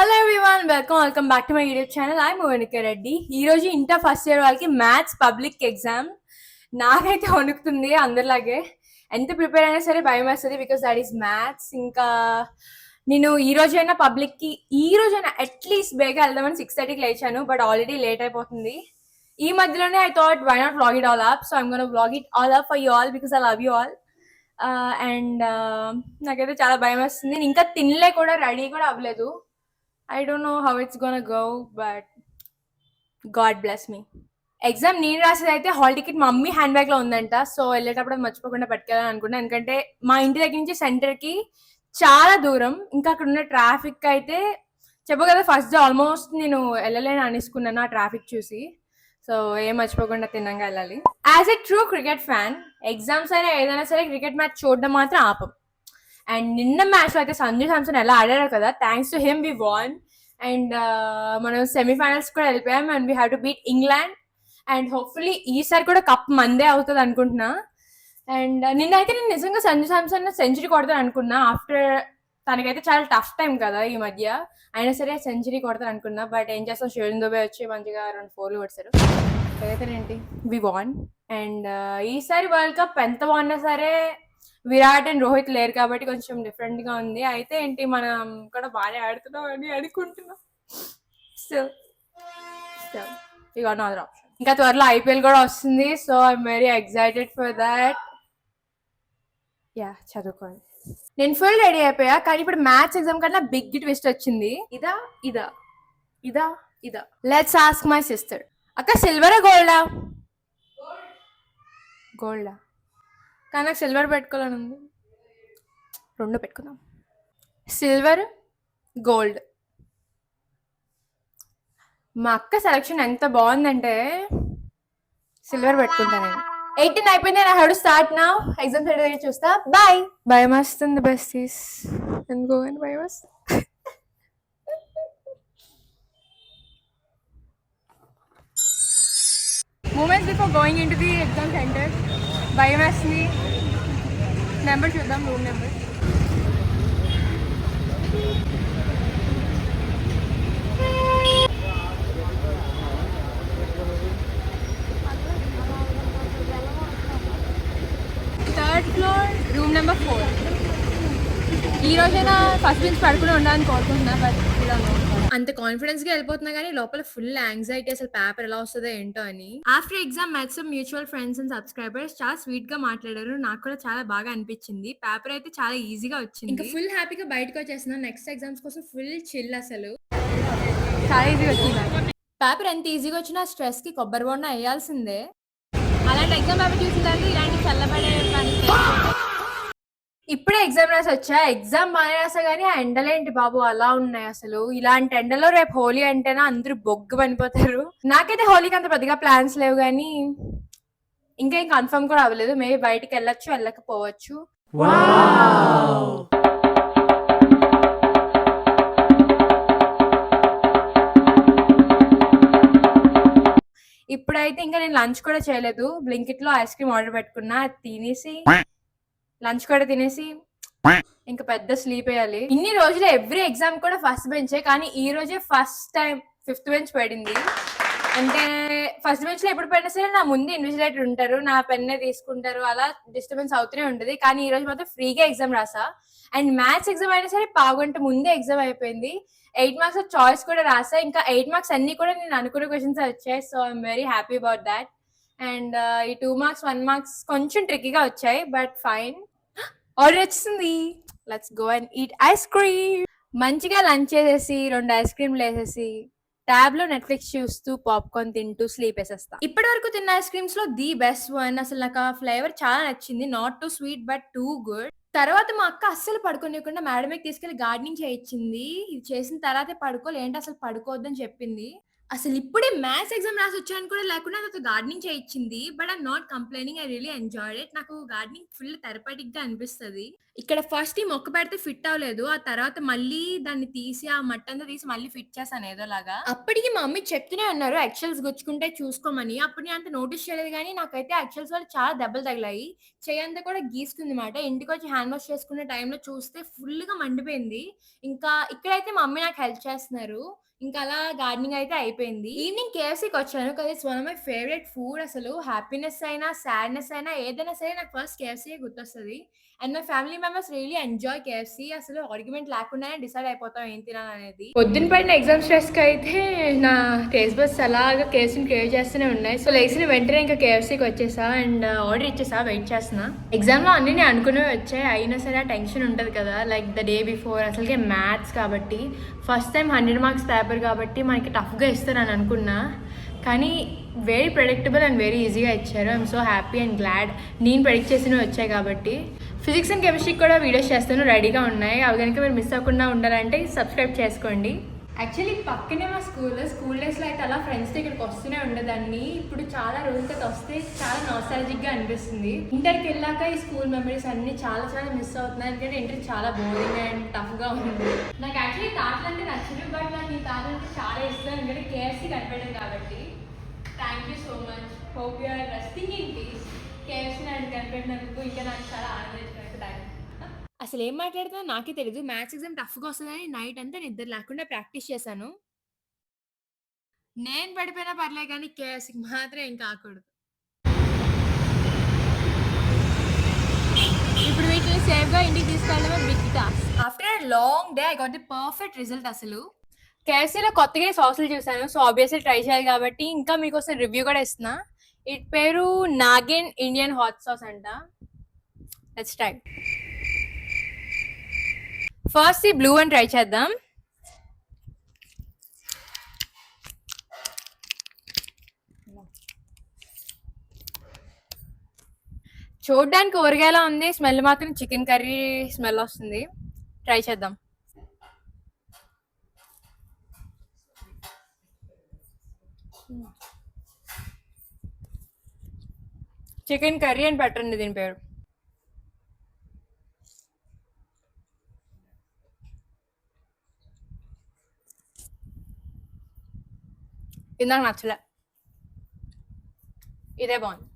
Hello everyone welcome back to my YouTube channel. I Monika Reddy. ఈ రోజు inter first year వాళ్ళకి maths public exam. నాకైతే వణుకుతుంది అందరిలాగే. ఎంత ప్రిపేర్ అయినా సరే భయం వేస్తుంది బికాస్ దట్ ఈస్ మ్యాథ్స్. ఇంకా నేను ఈ రోజైనా పబ్లిక్కి ఈ రోజైనా అట్లీస్ట్ బేగా వెళ్దామని 6:30కి లేచాను, బట్ ఆల్రెడీ లేట్ అయిపోతుంది. ఈ మధ్యలోనే I thought why not vlog it all up, so I'm gonna vlog it all up for you all because I love you all. And నాకైతే చాలా భయం వేస్తుంది. నేను ఇంకా తినలే కూడా, రెడీ కూడా అవ్వలేదు. I don't know how it's gonna go, but God bless me. Exam నేను రాసేది అయితే హాల్ టికెట్ మా మమ్మీ హ్యాండ్ బ్యాగ్ లో ఉందంట. సో వెళ్ళేటప్పుడు అది మర్చిపోకుండా పట్టుకెళ్ళాలని అనుకున్నాను, ఎందుకంటే మా ఇంటి దగ్గర నుంచి సెంటర్ కి చాలా దూరం. ఇంకా అక్కడ ఉన్న ట్రాఫిక్ అయితే చెప్పు కదా, ఫస్ట్ డే ఆల్మోస్ట్ నేను వెళ్ళలేని అనేసుకున్నాను ఆ ట్రాఫిక్ చూసి. సో ఏం మర్చిపోకుండా తిన్నాక వెళ్ళాలి. As a true cricket fan, exams అయినా ఏదైనా సరే క్రికెట్ మ్యాచ్ చూడడం మాత్రం ఆపం. అండ్ నిన్న మ్యాచ్ లో అయితే సంజు శాంసన్ ఎలా ఆడారు కదా, thanks to him we won. And మనం సెమీఫైనల్స్ కూడా వెళ్ళిపోయాం and we have to beat England. And hopefully ఈసారి కూడా కప్ మందే అవుతుంది అనుకుంటున్నా. అండ్ నిన్నైతే నేను నిజంగా సంజు శాంసన్ సెంచరీ కొడతాను అనుకున్నా. ఆఫ్టర్ తనకైతే చాలా టఫ్ టైం కదా ఈ మధ్య, అయినా సరే సెంచరీ కొడతాను అనుకున్నా. బట్ ఏం చేస్తాం, శివన్ దుబే వచ్చి మంచిగా 2 4 కొట్టారు. అయితే ఏంటి, వి వాన్. అండ్ ఈసారి వరల్డ్ కప్ ఎంత బాగున్నా సరే విరాట్ అండ్ రోహిత్ లేరు కాబట్టి కొంచెం డిఫరెంట్ గా ఉంది. అయితే ఏంటి, మనం కూడా బాగా ఆడుతున్నాం అని అనుకుంటున్నాం. సో ఇక అదర్ ఆప్షన్. ఇంకా త్వరలో ఐపీఎల్ కూడా వస్తుంది, so I'm very excited for that. Yeah, చదువుకోండి. నేను ఫుల్ రెడీ అయిపోయా, కానీ ఇప్పుడు మ్యాథ్స్ ఎగ్జామ్ కన్నా బిగ్ ట్విస్ట్ వచ్చింది. ఇదా ఇదా ఇదా ఇదా లెట్స్ ఆస్క్ మై సిస్టర్. అక్క, సిల్వరా గోల్డా? గోల్డా. కానీ నాకు సిల్వర్ పెట్టుకోవాలని ఉంది. 2 పెట్టుకుందాం, సిల్వర్ గోల్డ్. మా అక్క సెలక్షన్ ఎంత బాగుందంటే సిల్వర్ పెట్టుకుంటాను నేను. 18 అయిపోయింది, నా హెడ్ స్టార్ట్ నా ఎగ్జామ్ సెట్ చూస్తా. బాయ్. భయం వస్తుంది బెస్టీస్, ఎందుకు భయం వస్తుంది. Moments before going in to the exam centre. భయం వేస్తుంది. నెంబర్ చూద్దాం, room number. Third floor, room number 4. ఈ రోజైనా ఫస్ట్ బెంచ్ పడుకుని ఉండాలని కోరుకుంటున్నా, బట్ అంత కాన్ఫిడెన్స్ గా వెళ్ళిపోతున్నా కానీ లోపల ఫుల్ యాంగ్జైటీ, అసలు పేపర్ ఎలా వస్తుందో ఏంటో అని. After exam maths mutual friends and subscribers చాలా స్వీట్ గా మాట్లాడారు. నాకు కూడా చాలా బాగా అనిపించింది. పేపర్ అయితే చాలా ఈజీగా వచ్చింది. ఇంకా ఫుల్ హ్యాపీగా బయటకు వచ్చేస్తున్నాను నెక్స్ట్ ఎగ్జామ్స్ కోసం. ఫుల్ చిల్, అసలు చాలా ఈజీగా వచ్చింది. పేపర్ ఎంత ఈజీగా వచ్చినా స్ట్రెస్ కి కొబ్బరి బొండ వేయాల్సిందే. అలాంటి ఎగ్జామ్ పేపర్ చూసిన తర్వాత ఇలాంటి చల్లబడే పని. ఇప్పుడే ఎగ్జామ్ రాసి వచ్చా. ఎగ్జామ్ బాగా రాసా కానీ ఆ ఎండలేంటి బాబు అలా ఉన్నాయి అసలు. ఇలాంటి ఎండలో రేపు హోలీ అంటేనా అందరూ బొగ్గు పనిపోతారు. నాకైతే హోలీకి అంత పెద్దగా ప్లాన్స్ లేవు, కానీ ఇంకా కన్ఫర్మ్ కూడా అవ్వలేదు. మేబీ బయటికి వెళ్ళొచ్చు, వెళ్ళకపోవచ్చు. ఇప్పుడైతే ఇంకా నేను లంచ్ కూడా చేయలేదు. బ్లింకిట్ లో ఐస్ క్రీమ్ ఆర్డర్ పెట్టుకున్నా, తినేసి లంచ్ కూడా తినేసి ఇంకా పెద్ద స్లీప్ వేయాలి. ఇన్ని రోజులు ఎవ్రీ ఎగ్జామ్ కూడా ఫస్ట్ బెంచే, కానీ ఈ రోజే ఫస్ట్ టైం 5th బెంచ్ పడింది. అంటే ఫస్ట్ బెంచ్ లో ఎప్పుడు పడినా సరే నా ముందు ఇన్విజిలేటర్ ఉంటారు, నా పెన్నే తీసుకుంటారు, అలా డిస్టర్బెన్స్ అవుతూనే ఉంటుంది. కానీ ఈ రోజు మాత్రం ఫ్రీగా ఎగ్జామ్ రాసా. అండ్ మ్యాథ్స్ ఎగ్జామ్ అయినా సరే పావుగంట ముందే ఎగ్జామ్ అయిపోయింది. 8 మార్క్స్ చాయిస్ కూడా రాసా. ఇంకా 8 మార్క్స్ అన్ని కూడా నేను అనుకునే క్వశ్చన్స్ వచ్చాయి. So I'm very happy about that. And ఈ 2 మార్క్స్ 1 మార్క్స్ కొంచెం ట్రిక్కీగా వచ్చాయి, బట్ ఫైన్. ఆర్డర్ వచ్చింది, let's go and eat ice cream. మంచిగా లంచ్ చేసేసి 2 ఐస్ క్రీమ్లు వేసేసి ట్యాబ్ లో నెట్ఫ్లిక్స్ చూస్తూ పాప్కార్న్ తింటూ స్లీప్ వేసేస్తా. ఇప్పటి వరకు తిన్న ఐస్ క్రీమ్స్ లో ది బెస్ట్ వన్. అసలు నాకు ఆ ఫ్లేవర్ చాలా నచ్చింది. Not two sweet but too good. తర్వాత మా అక్క అస్సలు పడుకోనివ్వకుండా మేడమేకి తీసుకెళ్లి గార్డెనింగ్ చేయించింది. ఇది చేసిన తర్వాతే పడుకోలే, ఏంటి అసలు పడుకోవద్దని చెప్పింది. అసలు ఇప్పుడే మ్యాథ్స్ ఎగ్జామ్ రాసి వచ్చాను కూడా లేకుండా నాతో గార్డెనింగ్ చేయించింది. But I'm not complaining. I really enjoyed it. నాకు గార్డెనింగ్ ఫుల్ థెరపటిక్‌గా అనిపిస్తది. ఇక్కడ ఫస్ట్ ఈ మొక్క పెడితే ఫిట్ అవ్వలేదు. ఆ తర్వాత మళ్ళీ దాన్ని తీసి, ఆ మట్టంతా తీసి మళ్ళీ ఫిట్ చేశాను ఏదోలాగా. అప్పటికి మా మమ్మీ చెప్తూనే ఉన్నారు ఎగ్‌షెల్స్ గుచ్చుకుంటే చూసుకోమని. అప్పుడు నేను అంత నోటీస్ చేయలేదు గానీ, నాకైతే ఎగ్‌షెల్స్ వల్ల చాలా దెబ్బలు తగిలాయి. చెయ్యంతా కూడా గీసుకుందిమాట. ఇంటికొచ్చి హ్యాండ్ వాష్ చేసుకునే టైంలో చూస్తే ఫుల్‌గా మండిపోయింది. ఇంకా ఇక్కడైతే మా మమ్మీ నాకు హెల్ప్ చేస్తున్నారు. ఇంకా అలా గార్డెనింగ్ అయితే అయిపోయింది. ఈవినింగ్ కేఎఫ్‌సీకొచ్చాను. కానీ it's one of my favourite food అసలు. హ్యాపీనెస్ అయినా, సాడ్‌నెస్ అయినా ఏదైనా సరే నాకు ఫస్ట్ కేఎఫ్‌సీయే గుర్తొస్తది. And my family members really enjoy KFC. అసలు ఆర్గ్యుమెంట్ లేకుండానే డిసైడ్ అయిపోతాం ఏం తినాలనేది. పొద్దున పడిన ఎగ్జామ్ స్ట్రెస్‌కైతే నా టేస్ట్ బడ్స్ అలాగా కేఎఫ్‌సీని క్రేవ్ చేస్తూనే ఉన్నాయి. సో లేచిన వెంటనే ఇంకా కేఎఫ్‌సీకి వచ్చేసా అండ్ ఆర్డర్ ఇచ్చేసా. వెయిట్ చేస్తున్నా. ఎగ్జామ్‌లో అన్నీ నేను అనుకునేవి వచ్చాయి. అయినా సరే ఆ టెన్షన్ ఉంటది కదా! లైక్ ద డే బిఫోర్ అసలుకే మ్యాథ్స్ కాబట్టి ఫస్ట్ టైం 100 మార్క్స్ పేపర్ కాబట్టి మనకి టఫ్‌గా ఇస్తారని అనుకున్నా. కానీ వెరీ ప్రెడిక్టబుల్ అండ్ వెరీ ఈజీగా ఇచ్చారు. I'm so happy and glad. నేను ప్రెడిక్ట్ చేసినవి వచ్చాయి కాబట్టి. ఫిజిక్స్ అండ్ కెమిస్ట్రీకి కూడా వీడియోస్ చేస్తాను, రెడీగా ఉన్నాయి. అవి కనుక మీరు మిస్ అవ్వకుండా ఉండాలంటే సబ్స్క్రైబ్ చేసుకోండి. యాక్చువల్లీ పక్కనే మా స్కూల్ డేస్లో అయితే అలా ఫ్రెండ్స్తో ఇక్కడికి వస్తూనే ఉండేదాన్ని. ఇప్పుడు చాలా రోజుల తర్వాత వస్తే చాలా నాస్టాలజిక్గా అనిపిస్తుంది. ఇంటర్కి వెళ్ళాక ఈ స్కూల్ మెమరీస్ అన్ని చాలా చాలా మిస్ అవుతున్నాయి. ఎందుకంటే ఇంటర్ చాలా బోరింగ్ అండ్ టఫ్గా ఉంది. నాకు యాక్చువల్లీ తాతలు అంటే నచ్చింది, బట్ నాకు ఈ తాతలు అంటే చాలా ఇష్టం. ఎందుకంటే కేఎఫ్సీ కనిపెట్టాను కాబట్టి. Thank you so much. Hope you are resting in peace. KFC నన్ను కనిపెట్టినందుకు ఇంకా నాకు చాలా ఆనందించినట్టు. Thank you. అసలు ఏం మాట్లాడుతున్నా నాకే తెలీదు. మ్యాథ్స్ ఎగ్జామ్ టఫ్‌గా వస్తదని నైట్ అంతా నిద్ర లేకుండా ప్రాక్టీస్ చేశాను. నేను పడిపోయినా పర్లేదు గానీ కేఎఫ్‌సీకి మాత్రం ఏం కాకూడదు. ఇప్పుడు వీటిని సేఫ్‌గా ఇంటికి తీసుకెళ్ళడమే big task. After a long day I got the perfect result అసలు. కేఎఫ్‌సీలో కొత్తగా సాసులు చూసాను. సో ఆబ్వియస్‌లీ ట్రై చేయాలి కాబట్టి ఇంకా మీకోసం రివ్యూ కూడా ఇస్తున్నా. ఇట్ పేరు నాగిన్ ఇండియన్ హాట్ సాస్ అంట. Let's try. ఫస్ట్ ఈ బ్లూ వన్ ట్రై చేద్దాం. చూడ్డానికి ఊరగాయలా ఉంది. స్మెల్ మాత్రం చికెన్ కర్రీ స్మెల్ వస్తుంది. ట్రై చేద్దాం. చికెన్ కర్రీ అని పెట్టండి దీని పేరు. ఇది నాకు నచ్చలే. ఇదే బాగుంది.